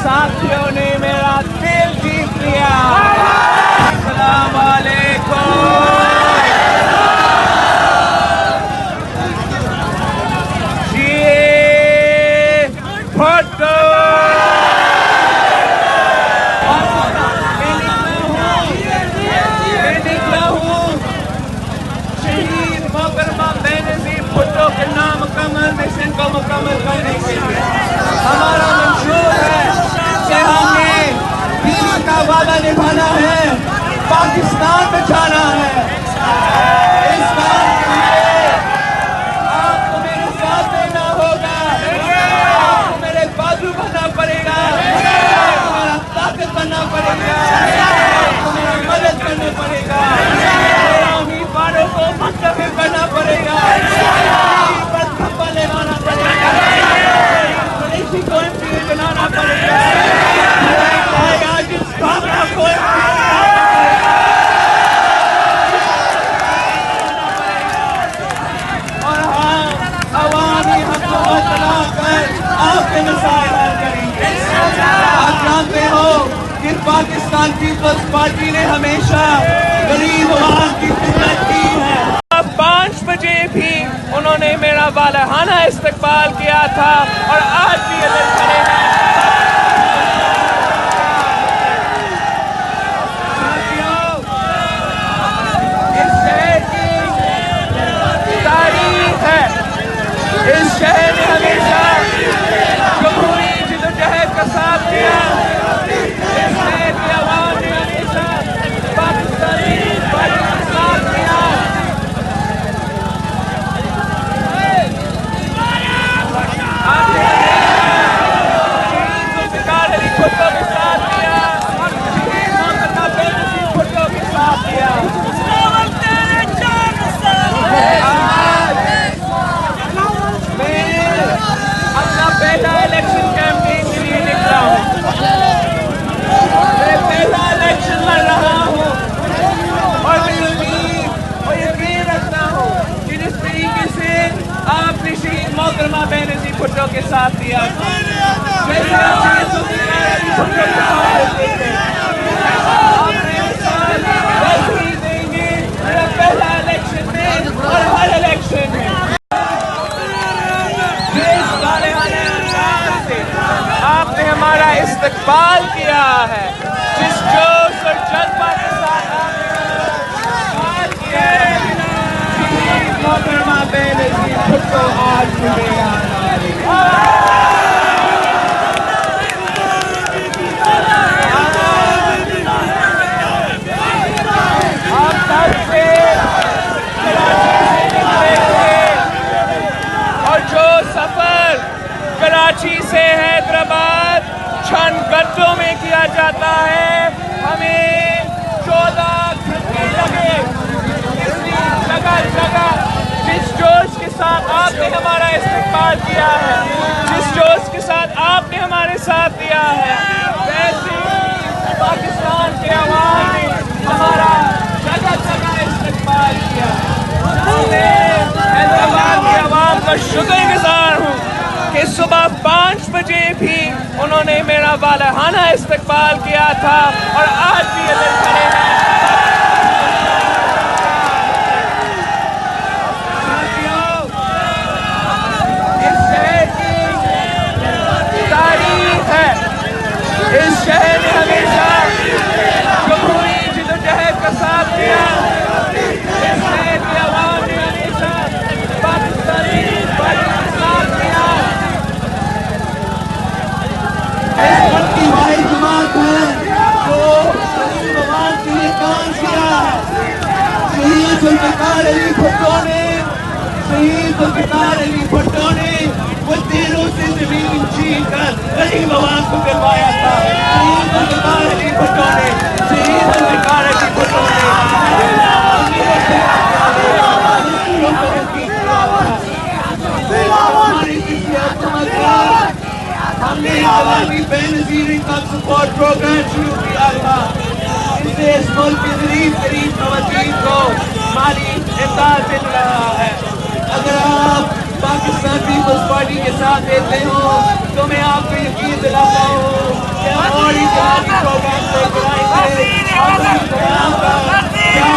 साथियों ने मेरा दिल जीत लिया। अस्सलाम वालेकुम। भुट्टो मैं निकला हूँ शहीद मोहतरमा बेनज़ीर भुट्टो के नाम मिशन को मुकम्मल करने के लिए। हमारा मंशूर है कि हमने दीन का वादा निभाना है, पाकिस्तान बचाना है। इस काम के लिए आपको मेरे साथ देना होगा, आपको मेरे बाजू बनना पड़ेगा, आपको मेरा ताकत बनना पड़ेगा, आपको मेरी मदद करनी पड़ेगा, मेरा उम्मीदवारों को मुंतखब करना पड़ेगा, पर थप्पा लगाना पड़ेगा, इसी को एमपी बनाना पड़ेगा। आज इस भावना को आपके मसाइल हल करेंगे। आप जानते हो कि पाकिस्तान पीपल्स पार्टी ने हमेशा गरीब आवाम की खिदमत की है। 5 बजे भी उन्होंने मेरा वालहाना इस्तकबाल किया था और आज भी अगर करेगा। इस शहर की तारीख है, इस शहर ने हमेशा जमहूरी जिद्दोजहद का साथ दिया। इस शहर की आवाम ने हमेशा पाकिस्तानी पार्टी का साथ दिया। आपने शहीद जुल्फ़िकार अली भुट्टो के साथ दिया, शहीद मोहतरमा बेनज़ीर भुट्टो के साथ दिया। अपना पहला इलेक्शन कैंपेन के लिए निकला हूँ। मैं पहला इलेक्शन लड़ रहा हूँ और मैं उम्मीद और यकीन रखता हूँ कि जिस तरीके से आपने शहीद मोहतरमा बेनज़ीर भुट्टो के साथ दिया, जैसे आप शहीद जुल्फ़िकार अली भुट्टो के साथ देते हैं, आपने साथ वैसे ही देंगे। मेरा पहला इलेक्शन में और हर इलेक्शन में आपने हमारा इस्तकबाल किया है। जिस जोश और जज्बा के साथ आपने इस्तकबाल किया है, शहीद मोहतरमा बेनज़ीर भुट्टो आज मिलेगा। आप कल से और जो सफर कराची से हैदराबाद छन गड्ढों में किया जाता है, हमें 14 घंटे लगे। इसलिए जगह जगह जिस जोश के साथ आपने हमारा इस्तकबाल किया है, जिस जोश के साथ आपने हमारे साथ दिया है, वैसे पाकिस्तान के अवाम ने हमारा जगह जगह इस्तकबाल किया। मैं हैदराबाद के अवाम का शुक्रगुजार हूँ कि सुबह 5 बजे भी उन्होंने मेरा वालहाना इस्तकबाल किया था और आज भी अगर करेगा। इस शहर की तारीख है, इस शहर ने हमेशा जमहूरी जिद्दोजहद का साथ दिया। इस शहर की आवाम ने हमेशा पाकिस्तानी पार्टी का साथ दिया। इस वक्त की वाहिद जमात है जो गरीब आवाम के लिए काम किया है। शहीद जुल्फ़िकार अली भुट्टो ने, शहीद जुल्फ़िकार अली भुट्टो ने वो दिलों से जमीन छीन कर गरीब आवाम को करवाया था। शहीद जुल्फ़िकार अली भुट्टो ने, शहीद जुल्फ़िकार अली भुट्टो ने हमने अवामी बेनज़ीर इनकम सपोर्ट प्रोग्राम शुरू किया था। इससे इस मुल्क के गरीब ख़वातीन को माली इमदाद मिल रहा है। अगर आप पाकिस्तान पीपल्स पार्टी के साथ देते हो तो मैं आपको यकीन दिलाता हूँ कि हम और ही जहादी प्रोग्राम लेकर आएंगे, अपने प्रोग्राम का ध्यान रखेंगे।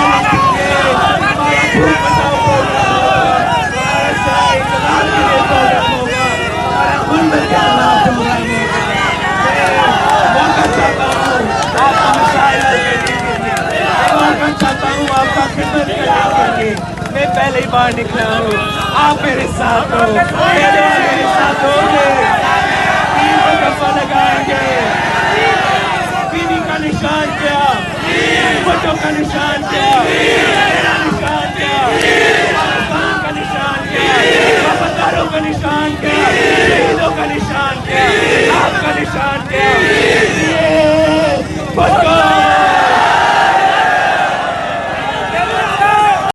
हमारा भूख बचाओ प्रोग्राम होगा, हमारा सराय जवान के लिए प्रोग्राम होगा, हमारा खून बचाओ प्रोग्राम होगा। मैं मौका चाहता हूँ आपका मसाइल हल करने के लिए, मैं मौका चाहता हूँ आपका खिदमत करने के लिए। मैं पहले ही बाहर निकला हूँ, आप मेरे साथ हो, मेरे साथ होंगे, तीन को दफा लगाएंगे। बीवी का निशान क्या, बच्चों का निशान क्या, मेरा निशान क्या।